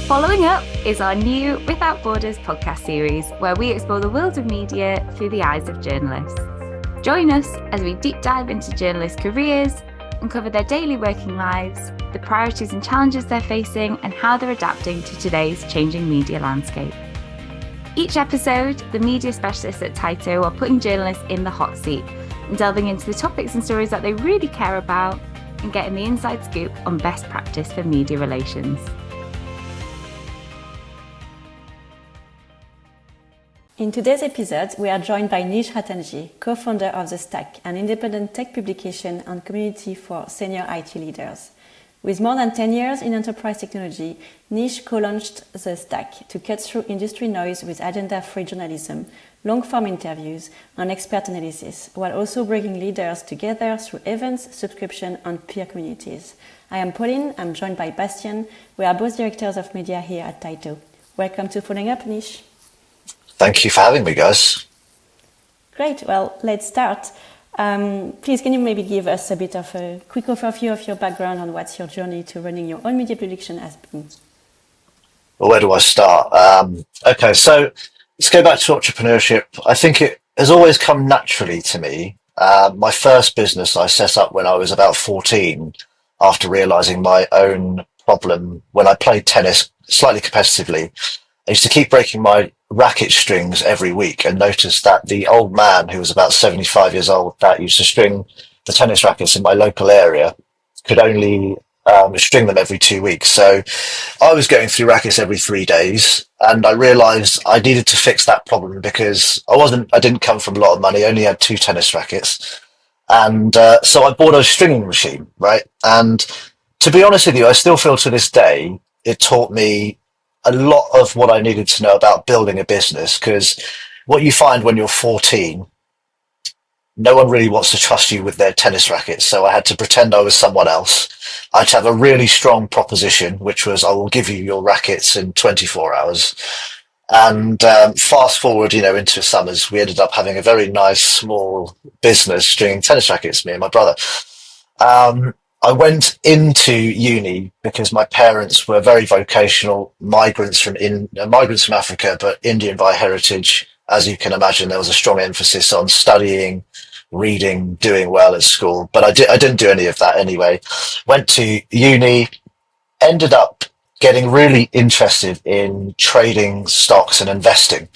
Following up is our new Without Borders podcast series, where we explore the world of media through the eyes of journalists. Join us as we deep dive into journalists' careers, uncover their daily working lives, the priorities and challenges they're facing, and how they're adapting to today's changing media landscape. Each episode, the media specialists at Tyto are putting journalists in the hot seat and delving into the topics and stories that they really care about and getting the inside scoop on best practice for media relations. In today's episode, we are joined by Nish, Ratanji, co-founder of The Stack, an independent tech publication and community for senior IT leaders. With more than 10 years in enterprise technology, Nish co-launched The Stack to cut through industry noise with agenda-free journalism, long-form interviews, and expert analysis, while also bringing leaders together through events, subscription, and peer communities. I am Pauline. I'm joined by Bastian. We are both directors of media here at Tyto. Welcome to Following Up, Nish. Thank you for having me, guys. Great. Well, let's start. Please, can you maybe give us a bit of a quick overview of your background and what's your journey to running your own media production has been? Well, where do I start? Okay, so let's go back to entrepreneurship. I think it has always come naturally to me. My first business I set up when I was about 14 after realizing my own problem when I played tennis slightly competitively. I used to keep breaking my racket strings every week and noticed that the old man who was about 75 years old that used to string the tennis rackets in my local area could only string them every 2 weeks. So I was going through rackets every 3 days, and I realized I needed to fix that problem because I didn't come from a lot of money, I only had 2 tennis rackets. And so I bought a stringing machine, right? And to be honest with you, I still feel to this day, it taught me a lot of what I needed to know about building a business, because what you find when you're 14, no one really wants to trust you with their tennis rackets. So I had to pretend I was someone else. I had to have a really strong proposition, which was, I will give you your rackets in 24 hours. And fast forward, into summers, we ended up having a very nice small business stringing tennis rackets, me and my brother. I went into uni because my parents were very vocational, migrants from Africa, but Indian by heritage. As you can imagine, there was a strong emphasis on studying, reading, doing well at school. But I didn't do any of that anyway. Went to uni, ended up getting really interested in trading stocks and investing.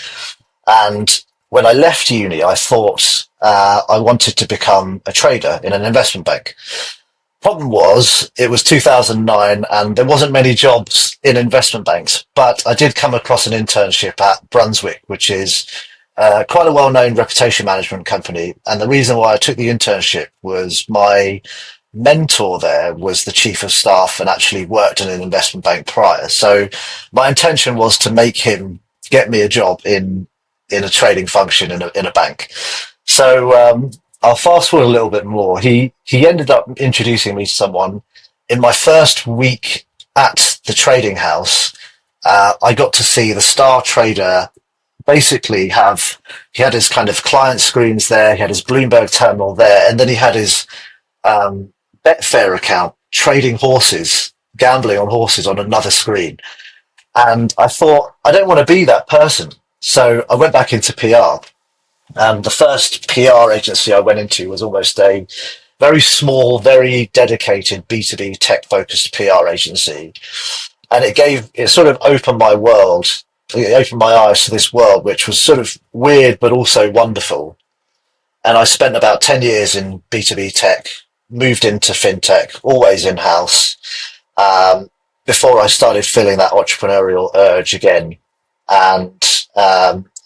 And when I left uni, I thought I wanted to become a trader in an investment bank. Problem was, it was 2009 and there wasn't many jobs in investment banks, but I did come across an internship at Brunswick, which is quite a well-known reputation management company. And the reason why I took the internship was my mentor there was the chief of staff and actually worked in an investment bank prior. So my intention was to make him get me a job in a trading function in a bank. So I'll fast forward a little bit more. He ended up introducing me to someone. In my first week at the trading house, I got to see the star trader basically he had his kind of client screens there, he had his Bloomberg terminal there, and then he had his Betfair account trading horses, gambling on horses on another screen. And I thought, I don't want to be that person. So I went back into PR. And the first PR agency I went into was almost a very small, very dedicated B2B tech-focused PR agency. And it sort of opened my world. It opened my eyes to this world, which was sort of weird, but also wonderful. And I spent about 10 years in B2B tech, moved into fintech, always in-house, before I started feeling that entrepreneurial urge again. And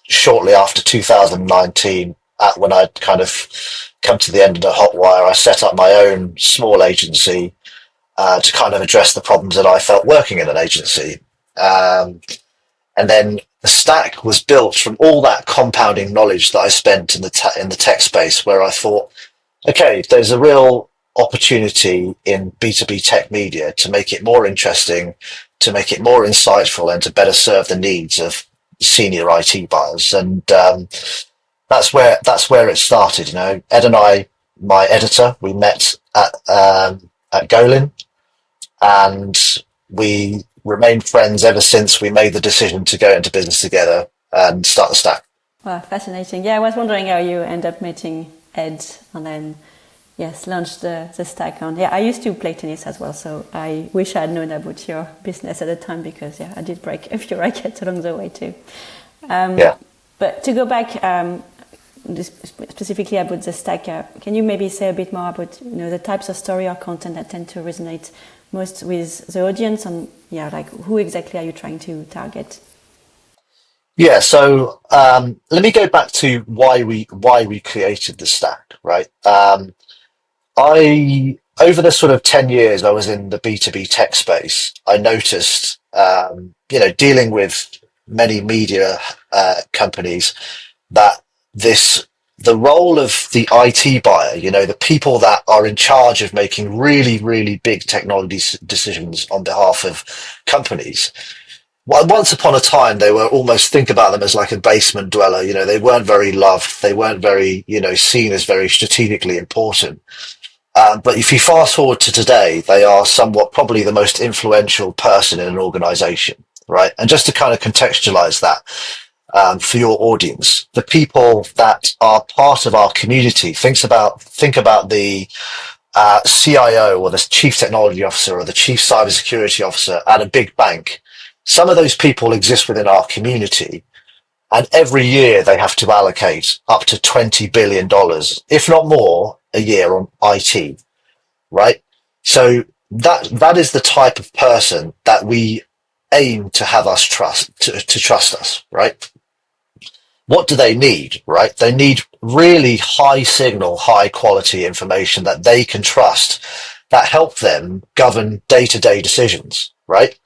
shortly after 2019, when I'd kind of come to the end of the hot wire, I set up my own small agency to kind of address the problems that I felt working in an agency. And then the Stack was built from all that compounding knowledge that I spent in the tech space, where I thought, okay, there's a real opportunity in B2B tech media to make it more interesting, to make it more insightful, and to better serve the needs of senior IT buyers. And that's where it started. Ed and I, my editor, we met at Golin, and we remained friends ever since we made the decision to go into business together and start the Stack. Wow, fascinating. Yeah, I was wondering how you end up meeting Ed and then, yes, launched the Stack on. Yeah, I used to play tennis as well, so I wish I had known about your business at the time because, yeah, I did break a few rackets along the way too. But to go back specifically about the Stack, can you maybe say a bit more about the types of story or content that tend to resonate most with the audience, and like who exactly are you trying to target? Yeah, so let me go back to why we created the Stack, right? I over the sort of 10 years I was in the B2B tech space, I noticed, dealing with many media companies, that the role of the IT buyer, the people that are in charge of making really, really big technology decisions on behalf of companies. Well, once upon a time, they were almost, think about them as like a basement dweller. They weren't very loved. They weren't very, seen as very strategically important. But if you fast forward to today, they are somewhat probably the most influential person in an organization, right? And just to kind of contextualize that, for your audience, the people that are part of our community, think about the CIO or the chief technology officer or the chief cybersecurity officer at a big bank. Some of those people exist within our community, and every year they have to allocate up to $20 billion, if not more, a year on IT, right? So that is the type of person that we aim to have us to trust us, right? What do they need, right? They need really high signal, high quality information that they can trust, that help them govern day-to-day decisions, right?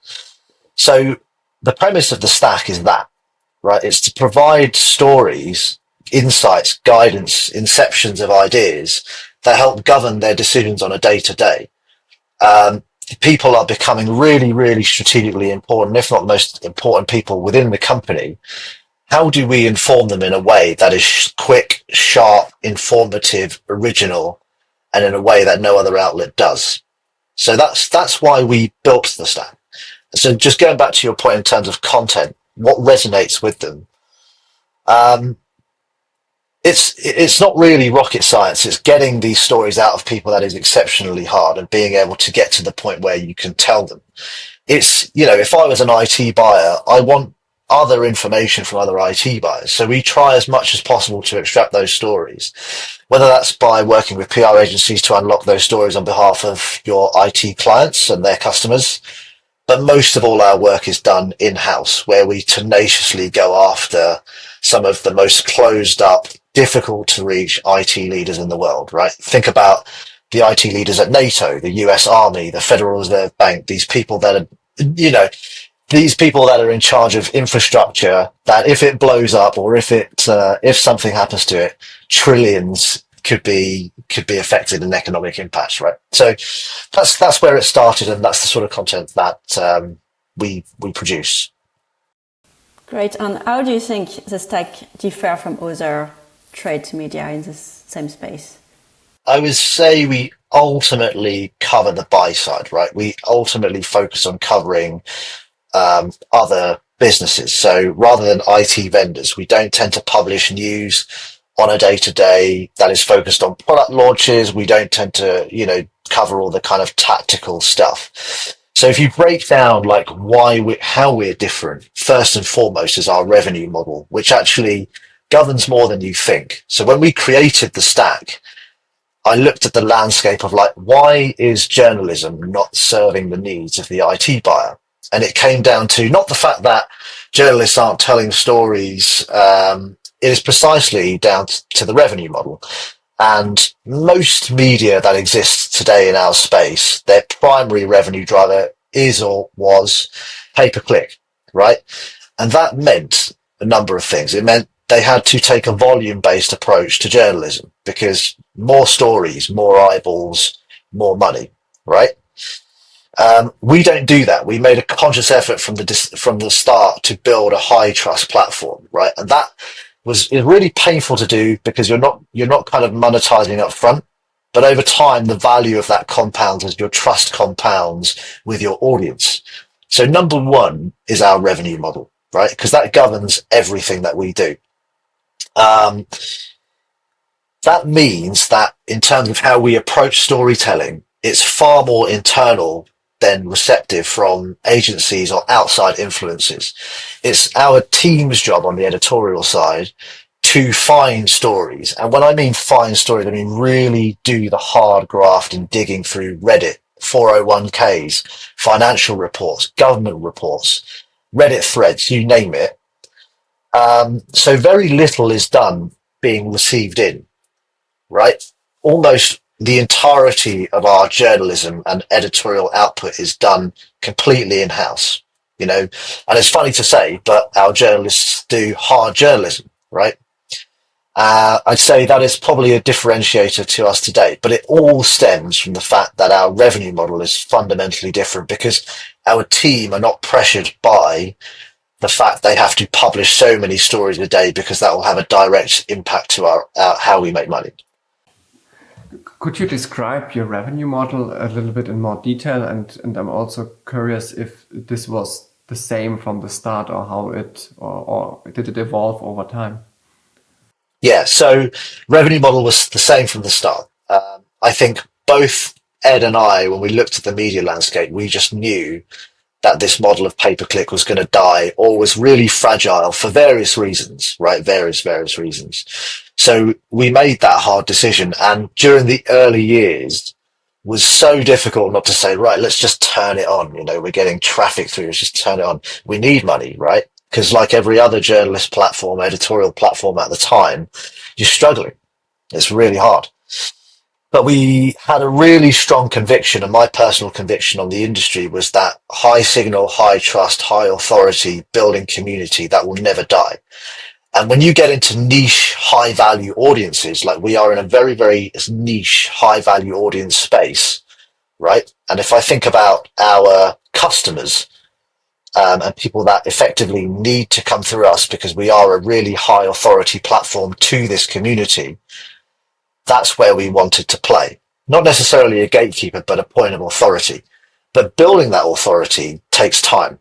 So the premise of the Stack is that, right? It's to provide stories, insights, guidance, inceptions of ideas that help govern their decisions on a day-to-day. People are becoming really, really strategically important, if not the most important people within the company. How do we inform them in a way that is quick, sharp, informative, original, and in a way that no other outlet does? So that's why we built the Stack. So just going back to your point in terms of content, what resonates with them? It's not really rocket science. It's getting these stories out of people that is exceptionally hard, and being able to get to the point where you can tell them. It's, if I was an IT buyer, I want other information from other IT buyers. So we try as much as possible to extract those stories, whether that's by working with PR agencies to unlock those stories on behalf of your IT clients and their customers. But most of all, our work is done in-house, where we tenaciously go after some of the most closed up, difficult to reach IT leaders in the world, right? Think about the IT leaders at NATO, the US Army, the Federal Reserve Bank, these people that are, these people that are in charge of infrastructure, that if it blows up or if something happens to it, trillions could be affected in economic impacts, right? So that's where it started, and that's the sort of content that we produce. Great. And how do you think the Stack differ from other trade media in the same space? I would say we ultimately cover the buy side, right? We ultimately focus on covering other businesses. So rather than IT vendors, we don't tend to publish news on a day-to-day that is focused on product launches. We don't tend to, cover all the kind of tactical stuff. So if you break down like how we're different, first and foremost is our revenue model, which actually governs more than you think. So when we created the Stack, I looked at the landscape of like, why is journalism not serving the needs of the IT buyer? And it came down to not the fact that journalists aren't telling stories. It is precisely down to the revenue model. And most media that exists today in our space, their primary revenue driver is or was pay-per-click, right? And that meant a number of things. It meant they had to take a volume-based approach to journalism, because more stories, more eyeballs, more money, right? We don't do that. We made a conscious effort from the start to build a high trust platform, right? And that is really painful to do, because you're not kind of monetizing up front. But over time, the value of that compounds as your trust compounds with your audience. So number one is our revenue model, right? Because that governs everything that we do. That means that in terms of how we approach storytelling, it's far more internal than receptive from agencies or outside influences. It's our team's job on the editorial side to find stories. And when I mean find stories, I mean really do the hard graft in digging through Reddit, 401ks, financial reports, government reports, Reddit threads, you name it. So very little is done being received in, right? Almost the entirety of our journalism and editorial output is done completely in-house, you know, and it's funny to say, but our journalists do hard journalism, right? I'd say that is probably a differentiator to us today, but it all stems from the fact that our revenue model is fundamentally different because our team are not pressured by the fact they have to publish so many stories a day because that will have a direct impact to our how we make money. Could you describe your revenue model a little bit in more detail? And I'm also curious if this was the same from the start or how or did it evolve over time? Yeah, so revenue model was the same from the start. I think both Ed and I, when we looked at the media landscape, we just knew that this model of pay-per-click was going to die or was really fragile for various reasons, right? Various reasons. So we made that hard decision. And during the early years was so difficult not to say, right, let's just turn it on. You know, we're getting traffic through. Let's just turn it on. We need money, right? Because like every other journalist platform, editorial platform at the time, you're struggling. It's really hard. But we had a really strong conviction, and my personal conviction on the industry was that high signal, high trust, high authority building community that will never die. And when you get into niche, high value audiences, like we are in a very, very niche, high value audience space, right? And if I think about our customers, and people that effectively need to come through us because we are a really high authority platform to this community, that's where we wanted to play. Not necessarily a gatekeeper, but a point of authority. But building that authority takes time.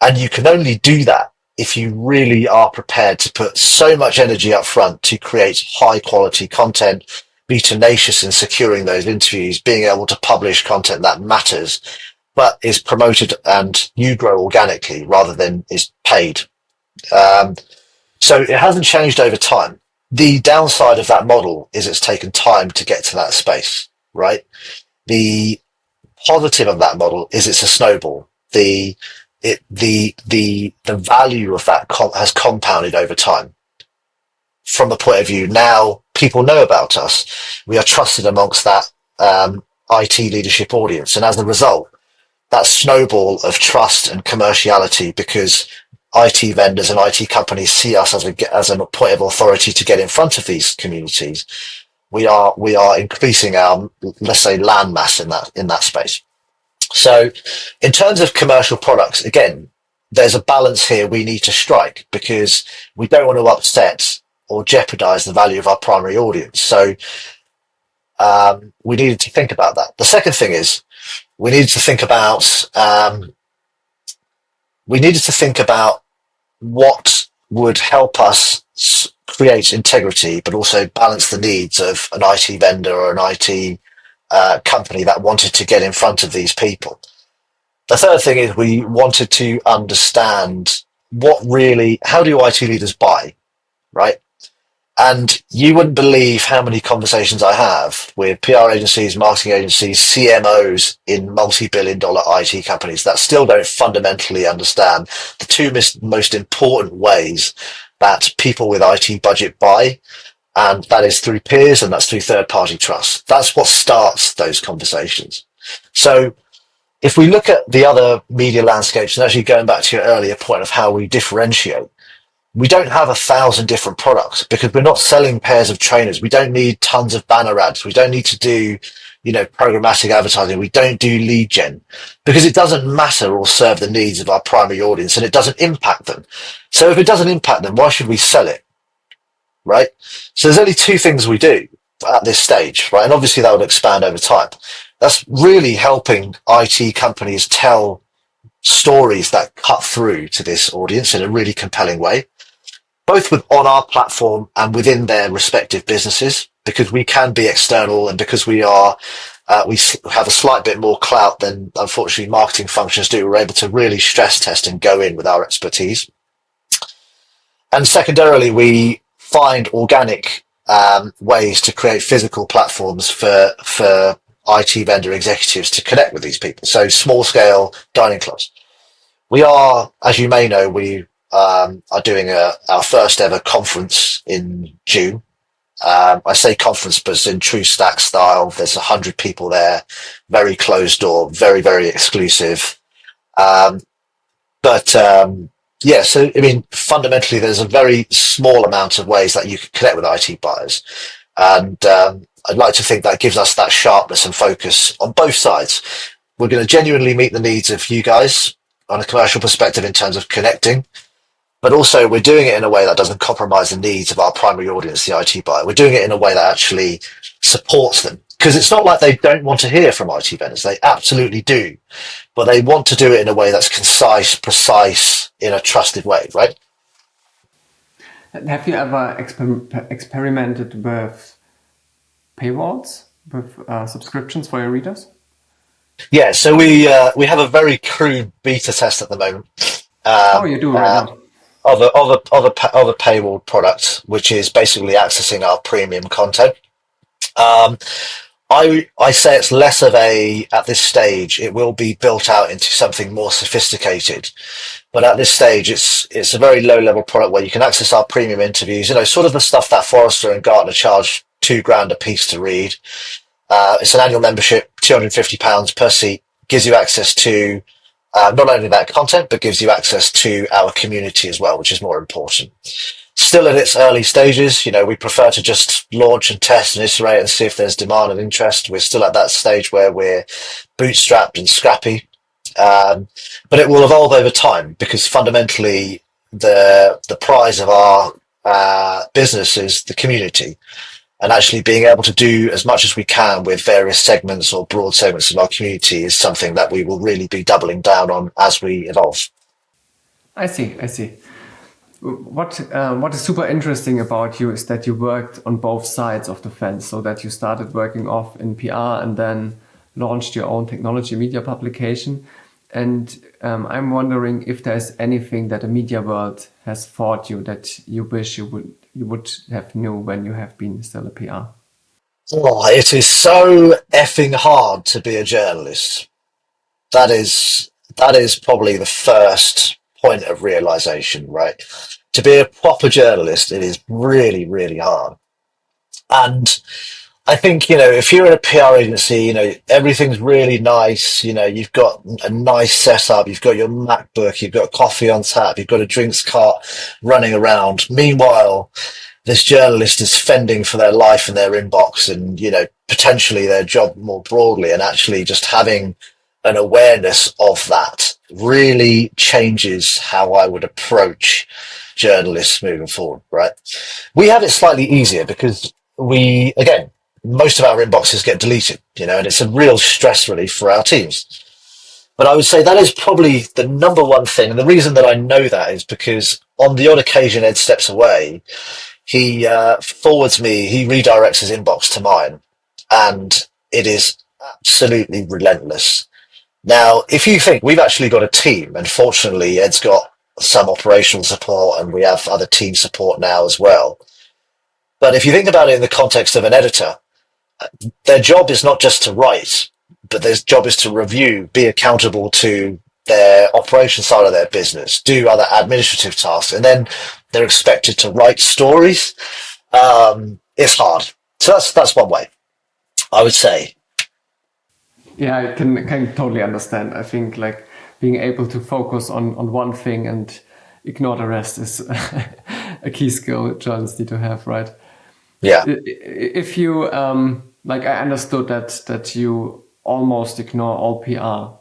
And you can only do that if you really are prepared to put so much energy up front to create high quality content, be tenacious in securing those interviews, being able to publish content that matters, but is promoted and you grow organically rather than is paid. So it hasn't changed over time. The downside of that model is it's taken time to get to that space, right? The positive of that model is it's a snowball. The value of that has compounded over time. From the point of view, now people know about us. We are trusted amongst that IT leadership audience. And as a result, that snowball of trust and commerciality, because IT vendors and IT companies see us as a point of authority to get in front of these communities. We are increasing our, let's say, land mass in that space. So in terms of commercial products, again, there's a balance here we need to strike because we don't want to upset or jeopardize the value of our primary audience. So we needed to think about that. The second thing is we needed to think about what would help us create integrity, but also balance the needs of an IT vendor or an IT company that wanted to get in front of these people. The third thing is we wanted to understand how do IT leaders buy, right? And you wouldn't believe how many conversations I have with PR agencies, marketing agencies, CMOs in multi-billion-dollar IT companies that still don't fundamentally understand the two most important ways that people with IT budget buy, and that is through peers and that's through third-party trust. That's what starts those conversations. So if we look at the other media landscapes, and actually going back to your earlier point of how we differentiate, we don't have 1,000 different products because we're not selling pairs of trainers. We don't need tons of banner ads. We don't need to do, programmatic advertising. We don't do lead gen because it doesn't matter or serve the needs of our primary audience and it doesn't impact them. So if it doesn't impact them, why should we sell it? Right? So there's only two things we do. at this stage, right? And obviously that will expand over time. That's really helping IT companies tell stories that cut through to this audience in a really compelling way, both on our platform and within their respective businesses, because we can be external and because we have a slight bit more clout than unfortunately marketing functions do. We're able to really stress test and go in with our expertise. And secondarily, we find organic ways to create physical platforms for IT vendor executives to connect with these people. So small scale dining clubs. We are, as you may know, we are doing our first ever conference in June. I say conference, but it's in true Stack style. There's 100 people there, very closed door, very, very exclusive. Yeah, so I mean, fundamentally, there's a very small amount of ways that you can connect with IT buyers. And I'd like to think that gives us that sharpness and focus on both sides. We're going to genuinely meet the needs of you guys on a commercial perspective in terms of connecting, but also we're doing it in a way that doesn't compromise the needs of our primary audience, the IT buyer. We're doing it in a way that actually supports them, because it's not like they don't want to hear from IT vendors. They absolutely do, but they want to do it in a way that's concise, precise, in a trusted way, right? Have you ever experimented with paywalls, with subscriptions for your readers? Yeah, so we have a very crude beta test at the moment. You do right now. Of a paywall product, which is basically accessing our premium content. I say it's less of at this stage, it will be built out into something more sophisticated. But at this stage, it's a very low level product where you can access our premium interviews, sort of the stuff that Forrester and Gartner charge £2,000 a piece to read. It's an annual membership, £250 per seat, gives you access to not only that content, but gives you access to our community as well, which is more important. Still in its early stages, we prefer to just launch and test and iterate and see if there's demand and interest. We're still at that stage where we're bootstrapped and scrappy. But it will evolve over time, because fundamentally the prize of our business is the community, and actually being able to do as much as we can with various segments or broad segments of our community is something that we will really be doubling down on as we evolve. I see. What is super interesting about you is that you worked on both sides of the fence, so that you started working off in PR and then launched your own technology media publication. And I'm wondering if there's anything that the media world has taught you that you wish you would have knew when you have been still a PR. Oh, it is so effing hard to be a journalist. That is probably the first point of realization, right? To be a proper journalist, it is really, really hard. And I think, if you're in a PR agency, everything's really nice. You've got a nice setup. You've got your MacBook. You've got coffee on tap. You've got a drinks cart running around. Meanwhile, this journalist is fending for their life and their inbox and, potentially their job more broadly, and actually just having an awareness of that really changes how I would approach journalists moving forward, right? We have it slightly easier because most of our inboxes get deleted, and it's a real stress relief for our teams. But I would say that is probably the number one thing. And the reason that I know that is because on the odd occasion Ed steps away, he redirects his inbox to mine, and it is absolutely relentless. Now, if you think we've actually got a team, and fortunately Ed's got some operational support and we have other team support now as well. But if you think about it in the context of an editor, their job is not just to write, but their job is to review, be accountable to their operation side of their business, do other administrative tasks, and then they're expected to write stories. It's hard. So that's one way, I would say. Yeah, I can totally understand. I think being able to focus on one thing and ignore the rest is a key skill journalists need to have, right? Yeah. If you I understood that you almost ignore all PR,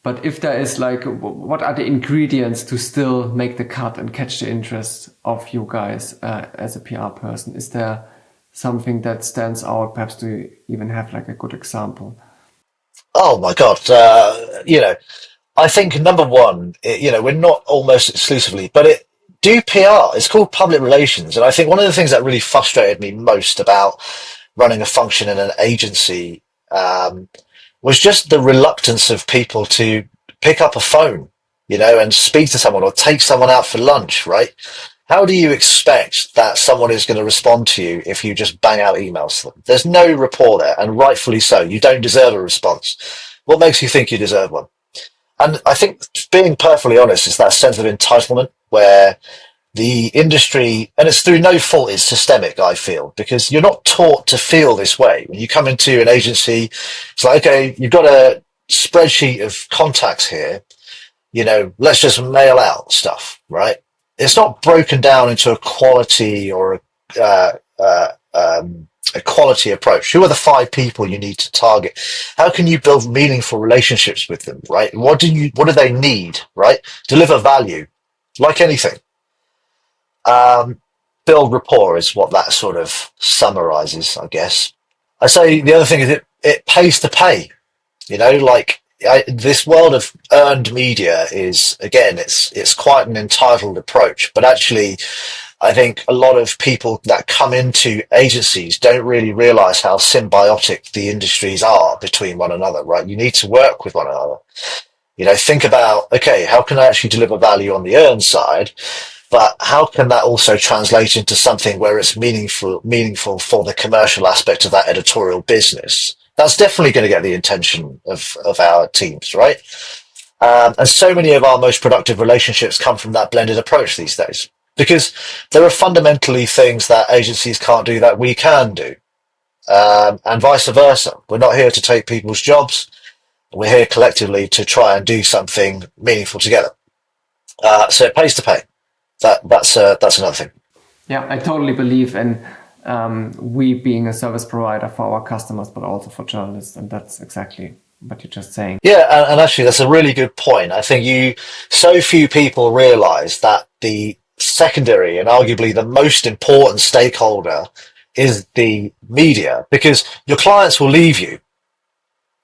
but if there is what are the ingredients to still make the cut and catch the interest of you guys as a PR person? Is there something that stands out? Perhaps do you even have like a good example? Oh my God. I think number one, we're not almost exclusively, but do PR. It's called public relations. And I think one of the things that really frustrated me most about running a function in an agency, was just the reluctance of people to pick up a phone, and speak to someone or take someone out for lunch, right? How do you expect that someone is going to respond to you if you just bang out emails to them? There's no rapport there, and rightfully so. You don't deserve a response. What makes you think you deserve one? And I think, being perfectly honest, is that sense of entitlement where the industry, and it's through no fault, it's systemic, I feel, because you're not taught to feel this way. When you come into an agency, it's like, okay, you've got a spreadsheet of contacts here, let's just mail out stuff, right? It's not broken down into a quality or a quality approach. Who are the 5 people you need to target? How can you build meaningful relationships with them, right? What do they need, right? Deliver value, like anything. Build rapport is what that sort of summarizes, I guess. I say the other thing is it pays to pay. This world of earned media is, again, it's quite an entitled approach, but actually I think a lot of people that come into agencies don't really realize how symbiotic the industries are between one another, right? You need to work with one another. Think about, okay, how can I actually deliver value on the earned side? But how can that also translate into something where it's meaningful for the commercial aspect of that editorial business? That's definitely going to get the attention of our teams, right? And so many of our most productive relationships come from that blended approach these days, because there are fundamentally things that agencies can't do that we can do, and vice versa. We're not here to take people's jobs. We're here collectively to try and do something meaningful together. So it pays to pay. That's another thing. Yeah, I totally believe in we being a service provider for our customers, but also for journalists, and that's exactly what you're just saying. Yeah, and actually, that's a really good point. I think so few people realise that the secondary and arguably the most important stakeholder is the media, because your clients will leave you.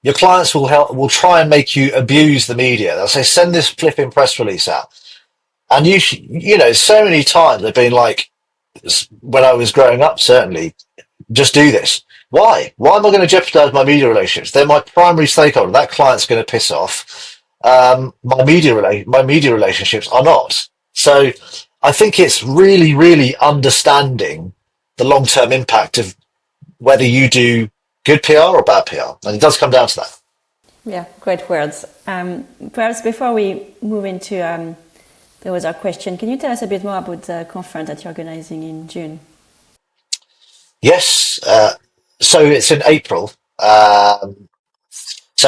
Your clients will try and make you abuse the media. They'll say, send this flipping press release out. And so many times they've been like, when I was growing up, certainly, just do this. Why? Why am I going to jeopardize my media relationships? They're my primary stakeholder. That client's going to piss off. My media relationships are not. So I think it's really, really understanding the long-term impact of whether you do good PR or bad PR. And it does come down to that. Yeah, great words. Perhaps before we move into there was our question, can you tell us a bit more about the conference that you're organizing in June? Yes. So it's in April. So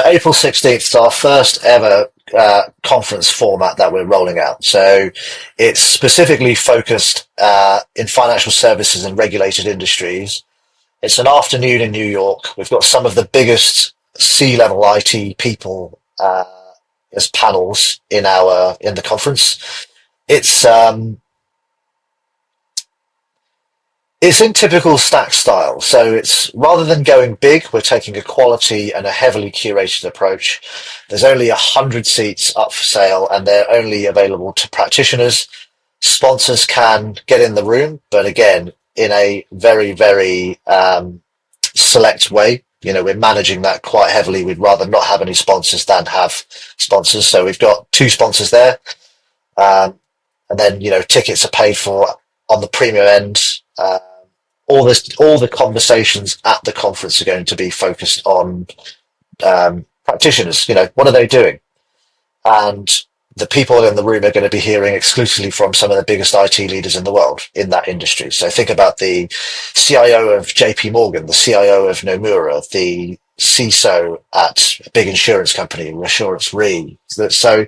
April 16th is our first ever conference format that we're rolling out. So it's specifically focused in financial services and regulated industries. It's an afternoon in New York. We've got some of the biggest C-level IT people as panels in the conference. It's in typical Stack style. So it's, rather than going big, we're taking a quality and a heavily curated approach. There's only 100 seats up for sale, and they're only available to practitioners. Sponsors can get in the room, but again, in a very, very select way. We're managing that quite heavily. We'd rather not have any sponsors than have sponsors. So we've got 2 sponsors there. And then, tickets are paid for on the premium end. All the conversations at the conference are going to be focused on practitioners. What are they doing? And the people in the room are going to be hearing exclusively from some of the biggest IT leaders in the world in that industry. So think about the CIO of JP Morgan, the CIO of Nomura, the CISO at a big insurance company, Assurance Re. So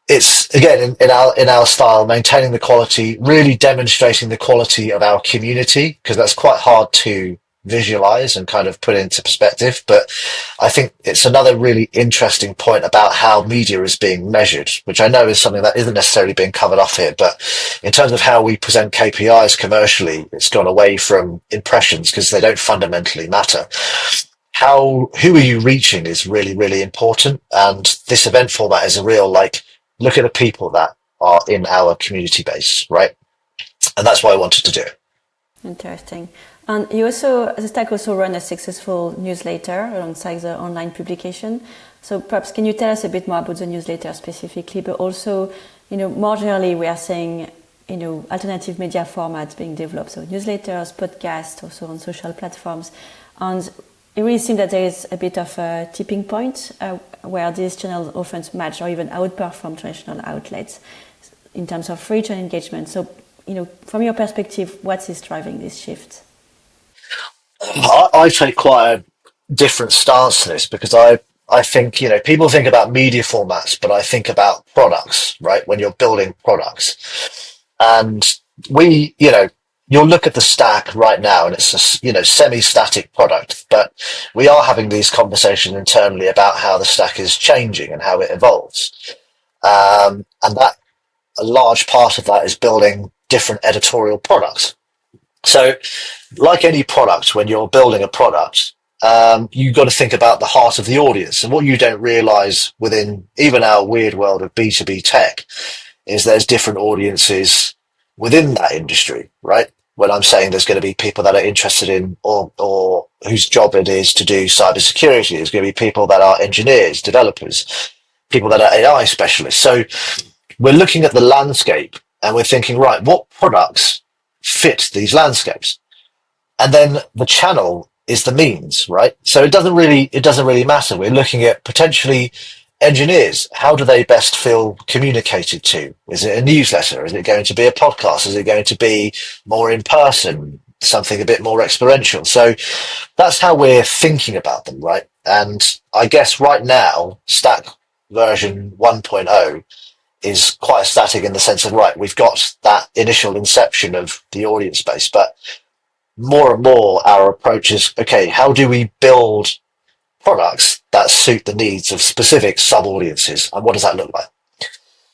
it's, again, in our style, maintaining the quality, really demonstrating the quality of our community, because that's quite hard to visualize and kind of put into perspective. But I think it's another really interesting point about how media is being measured, which I know is something that isn't necessarily being covered off here. But in terms of how we present KPIs commercially, it's gone away from impressions because they don't fundamentally matter. Who are you reaching is really, really important. And this event format is a real, like, look at the people that are in our community base, right? And that's why I wanted to do it. Interesting. And you also, the Stack also run a successful newsletter alongside the online publication. So perhaps can you tell us a bit more about the newsletter specifically, but also, more generally, we are seeing, alternative media formats being developed. So newsletters, podcasts, also on social platforms. And it really seems that there is a bit of a tipping point where these channels often match or even outperform traditional outlets in terms of reach and engagement. So, from your perspective, what is driving this shift? I take quite a different stance to this because I think, people think about media formats, but I think about products, right? When you're building products. And you'll look at the Stack right now and it's a, semi-static product, but we are having these conversations internally about how the Stack is changing and how it evolves. And that a large part of that is building different editorial products. So like any product, when you're building a product, you've got to think about the heart of the audience. And what you don't realize within even our weird world of B2B tech is there's different audiences within that industry, right? When I'm saying there's going to be people that are interested in or whose job it is to do cybersecurity, there's going to be people that are engineers, developers, people that are AI specialists. So we're looking at the landscape and we're thinking, right, what products fit these landscapes? And then the channel is the means, right? So it doesn't really matter. We're looking at potentially engineers. How do they best feel communicated to? Is it a newsletter? Is it going to be a podcast? Is it going to be more in person? Something a bit more experiential? So that's how we're thinking about them, right? And I guess right now, Stack version 1.0 is quite static in the sense of, right, we've got that initial inception of the audience base, but more and more our approach is, okay, how do we build products that suit the needs of specific sub-audiences, and what does that look like?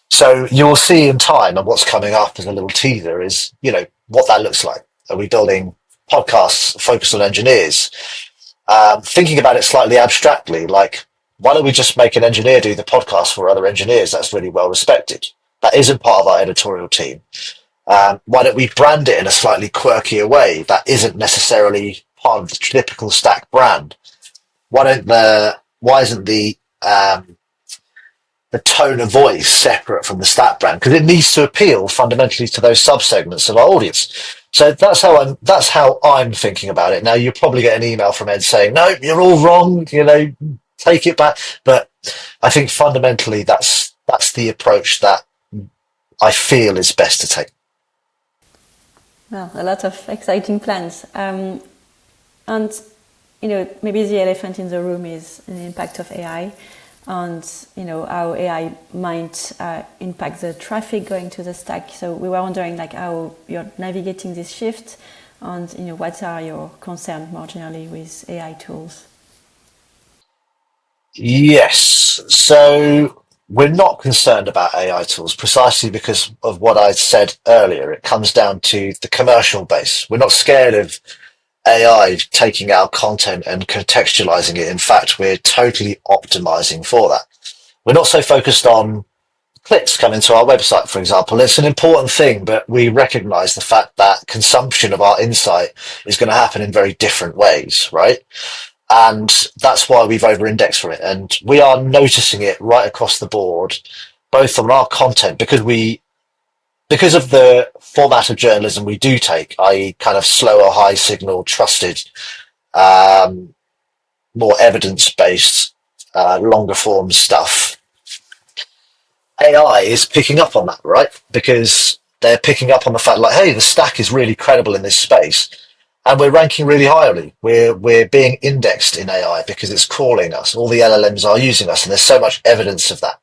So you'll see in time, and what's coming up as a little teaser is, what that looks like. Are we building podcasts focused on engineers? Thinking about it slightly abstractly, like, why don't we just make an engineer do the podcast for other engineers? That's really well respected. That isn't part of our editorial team. Why don't we brand it in a slightly quirkier way that isn't necessarily part of the typical Stack brand? Why isn't the tone of voice separate from the Stack brand? Because it needs to appeal fundamentally to those subsegments of our audience. So that's how I'm thinking about it. Now you'll probably get an email from Ed saying, no, you're all wrong, take it back. But I think fundamentally that's the approach that I feel is best to take. Well, a lot of exciting plans. And, maybe the elephant in the room is the impact of AI and, how AI might impact the traffic going to the Stack. So we were wondering, how you're navigating this shift and, what are your concerns more generally with AI tools? Yes. So we're not concerned about AI tools precisely because of what I said earlier. It comes down to the commercial base. We're not scared of AI taking our content and contextualizing it. In fact, we're totally optimizing for that. We're not so focused on clicks coming to our website, for example. It's an important thing, but we recognize the fact that consumption of our insight is going to happen in very different ways, right? And that's why we've over-indexed for it. And we are noticing it right across the board, both on our content, because of the format of journalism we do take, i.e. kind of slower, high signal, trusted, more evidence-based, longer form stuff. AI is picking up on that, right? Because they're picking up on the fact, hey, the Stack is really credible in this space. And we're ranking really highly. We're being indexed in AI because it's crawling us. All the LLMs are using us, and there's so much evidence of that.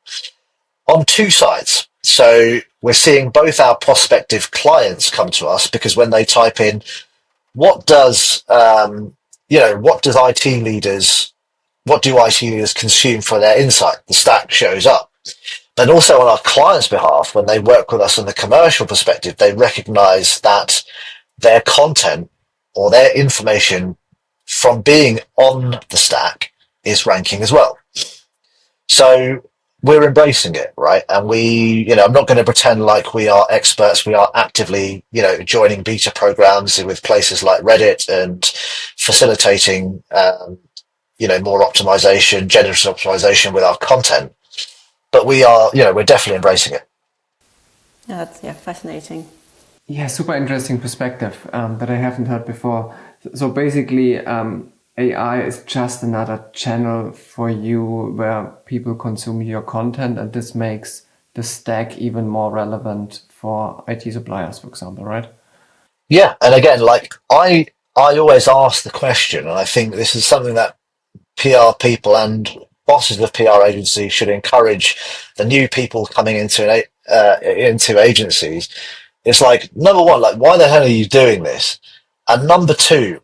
On two sides. So we're seeing both our prospective clients come to us because when they type in, what does what does IT leaders what do IT leaders consume for their insight? The stack shows up. And also on our clients' behalf, when they work with us in the commercial perspective, they recognize that their content or their information from being on the stack is ranking as well. So we're embracing it, right? And I'm not going to pretend like we are experts. We are actively, joining beta programs with places like Reddit and facilitating, more optimization, generative optimization with our content. But we are, we're definitely embracing it. Yeah, that's fascinating. Yeah, super interesting perspective that I haven't heard before. So basically, AI is just another channel for you where people consume your content, and this makes the stack even more relevant for IT suppliers, for example, right? Yeah, and again, like I always ask the question, and I think this is something that PR people and bosses of PR agencies should encourage the new people coming into agencies. It's like, number one, like, why the hell are you doing this? And number two,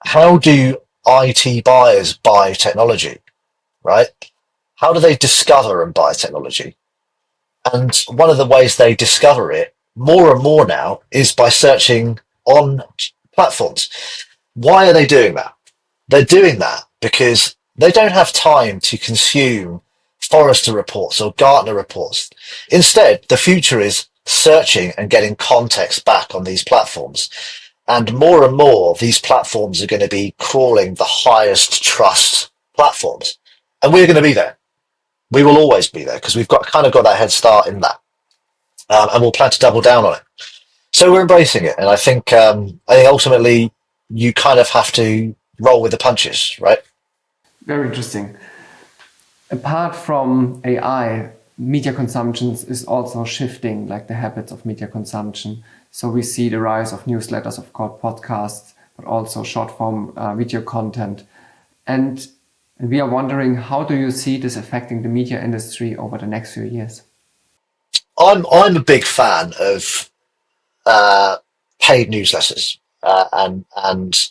how do IT buyers buy technology, right? How do they discover and buy technology? And one of the ways they discover it more and more now is by searching on platforms. Why are they doing that? They're doing that because they don't have time to consume Forrester reports or Gartner reports. Instead, the future is searching and getting context back on these platforms. And more, these platforms are going to be crawling the highest trust platforms. And we're going to be there. We will always be there because we've got that head start in that. And we'll plan to double down on it. So we're embracing it. And I think ultimately you kind of have to roll with the punches, right? Very interesting. Apart from AI, media consumption is also shifting, like the habits of media consumption. So we see the rise of newsletters, of course, podcasts, but also short form video content. And we are wondering, how do you see this affecting the media industry over the next few years? I'm a big fan of paid newsletters, and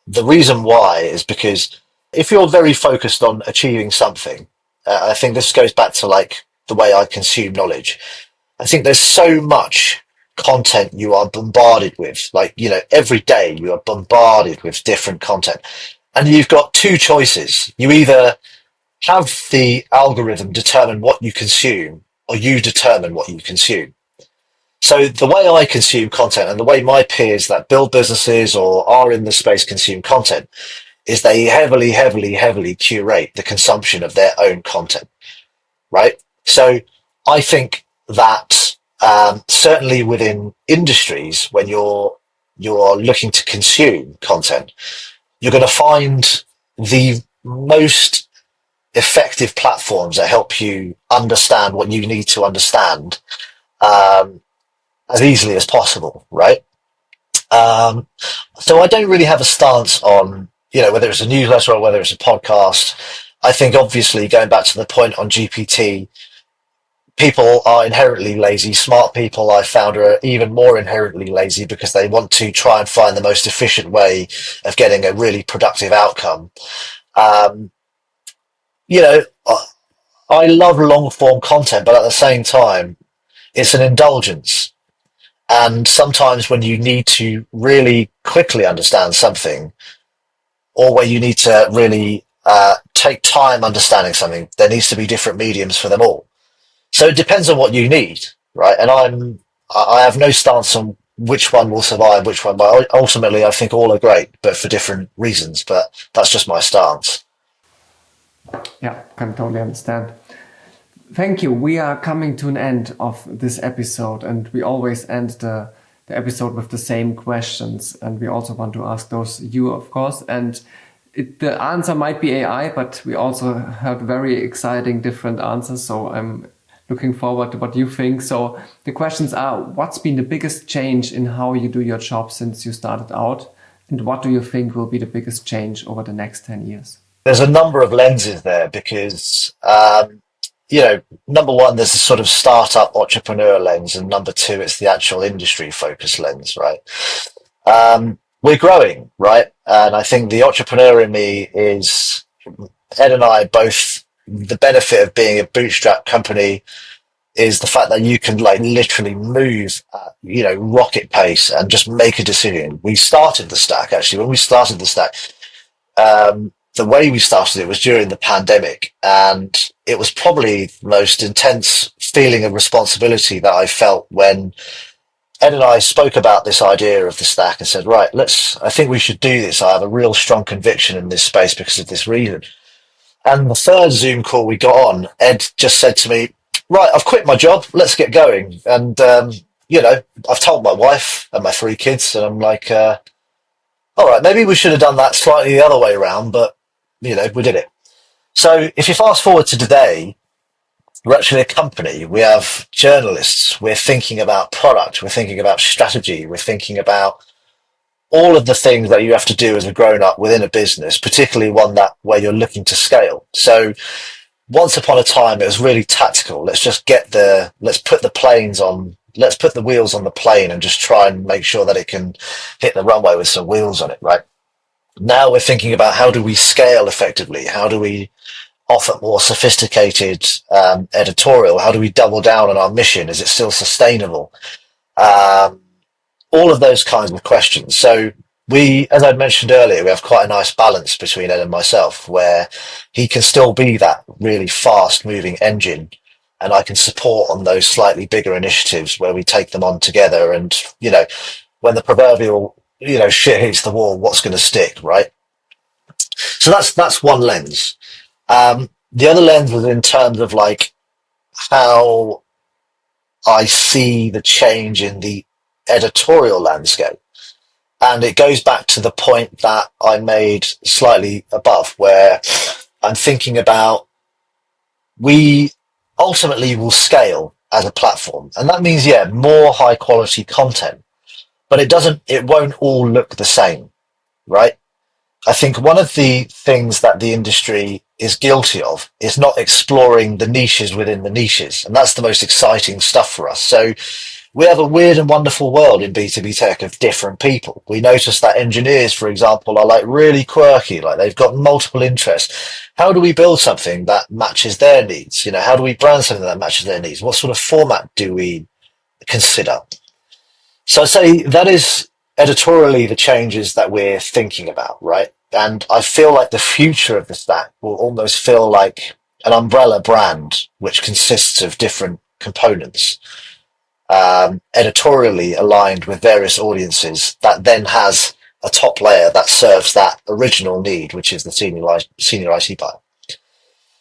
the reason why is because if you're very focused on achieving something, I think this goes back to like the way I consume knowledge. I think there's so much content you are bombarded with, like, every day you are bombarded with different content, and you've got two choices. You either have the algorithm determine what you consume, or you determine what you consume. So the way I consume content and the way my peers that build businesses or are in the space consume content is they heavily curate the consumption of their own content, right? So I think that certainly within industries, when you're looking to consume content, you're going to find the most effective platforms that help you understand what you need to understand as easily as possible, right? So I don't really have a stance on, whether it's a newsletter or whether it's a podcast. I think obviously going back to the point on GPT, people are inherently lazy. Smart people I found are even more inherently lazy because they want to try and find the most efficient way of getting a really productive outcome. I love long form content, but at the same time, it's an indulgence. And sometimes when you need to really quickly understand something, or where you need to really take time understanding something, there needs to be different mediums for them all. So it depends on what you need, right? And I have no stance on which one will survive, which one. But ultimately, I think all are great, but for different reasons. But that's just my stance. Yeah, can totally understand. Thank you. We are coming to an end of this episode, and we always end the episode with the same questions. And we also want to ask those you, of course. And the answer might be AI, but we also heard very exciting different answers. So I'm looking forward to what you think. So the questions are, what's been the biggest change in how you do your job since you started out? And what do you think will be the biggest change over the next 10 years? There's a number of lenses there because, number one, there's a sort of startup entrepreneur lens, and number two, it's the actual industry focus lens, right? we're growing, right? And I think the entrepreneur in me is Ed and I both. The benefit of being a bootstrap company is the fact that you can like literally move at, rocket pace and just make a decision. We started the stack actually. When we started the stack, the way we started it was during the pandemic, and it was probably the most intense feeling of responsibility that I felt when Ed and I spoke about this idea of the stack and said, right, I think we should do this. I have a real strong conviction in this space because of this reason. And the third Zoom call we got on, Ed just said to me, right, I've quit my job. Let's get going. And, I've told my wife and my 3 kids, and I'm like, all right, maybe we should have done that slightly the other way around, but, we did it. So if you fast forward to today, we're actually a company. We have journalists. We're thinking about product. We're thinking about strategy. We're thinking about all of the things that you have to do as a grown up within a business, particularly one where you're looking to scale. So once upon a time, it was really tactical. Let's put the wheels on the plane and just try and make sure that it can hit the runway with some wheels on it, right? Now we're thinking about how do we scale effectively? How do we offer more sophisticated editorial? How do we double down on our mission? Is it still sustainable? All of those kinds of questions. So as I mentioned earlier, we have quite a nice balance between Ed and myself, where he can still be that really fast moving engine, and I can support on those slightly bigger initiatives where we take them on together. And, when the proverbial, shit hits the wall, what's going to stick, right? So that's one lens. The other lens was in terms of like how I see the change in the editorial landscape. And it goes back to the point that I made slightly above, where I'm thinking about we ultimately will scale as a platform. And that means, more high quality content, but it won't all look the same, right? I think one of the things that the industry is guilty of is not exploring the niches within the niches. And that's the most exciting stuff for us. So we have a weird and wonderful world in B2B tech of different people. We notice that engineers, for example, are like really quirky, like they've got multiple interests. How do we build something that matches their needs? How do we brand something that matches their needs? What sort of format do we consider? So I'd say that is editorially the changes that we're thinking about, right? And I feel like the future of the stack will almost feel like an umbrella brand, which consists of different components, editorially aligned with various audiences, that then has a top layer that serves that original need, which is the senior IT buyer.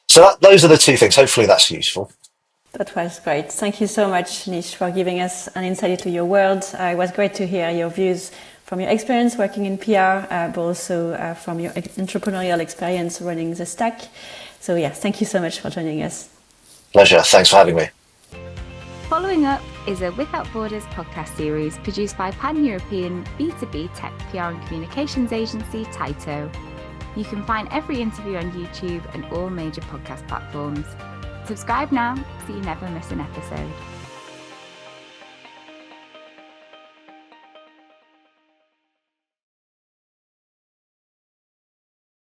So those are the two things. Hopefully that's useful. That was great. Thank you so much, Nish, for giving us an insight into your world. It was great to hear your views from your experience working in PR, but also from your entrepreneurial experience running the stack. So thank you so much for joining us. Pleasure. Thanks for having me. Following Up is a Without Borders podcast series produced by pan-European B2B tech PR and communications agency Tyto. You can find every interview on YouTube and all major podcast platforms. Subscribe now so you never miss an episode.